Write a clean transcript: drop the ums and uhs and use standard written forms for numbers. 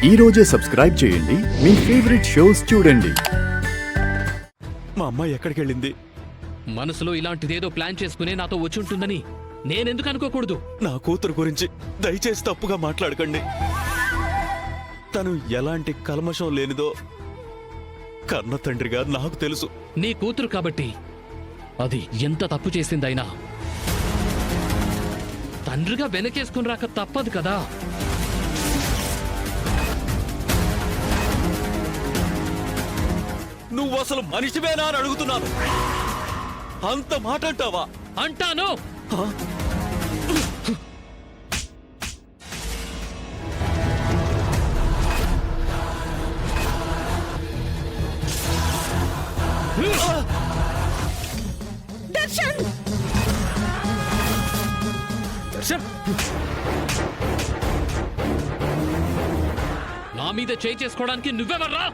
ఈ రోజే సబ్స్క్రైబ్ చేయండి, మీ ఫేవరెట్ షోస్ చూడండి. మా అమ్మాయి ఎక్కడికి వెళ్ళింది? మనసులో ఇలాంటిదేదో ప్లాన్ చేసుకునే నాతో వచ్చుంటుందని నేనెందుకు అనుకోకూడదు? నా కూతురు గురించి దయచేసి తప్పుగా మాట్లాడకండి. తను ఎలాంటి కల్మషం లేనిదో కన్న తండ్రిగా నాకు తెలుసు. నీ కూతురు కాబట్టి అది ఎంత తప్పు చేసిందైనా తండ్రిగా వెనకేసుకుని రాక తప్పదు కదా. నువ్వు అసలు మనిషివేనా అని అడుగుతున్నాను. అంత మాట అంటావా? అంటాను. దర్శన్ నా మీద చేయి చేసుకోవడానికి నువ్వెవర్రా?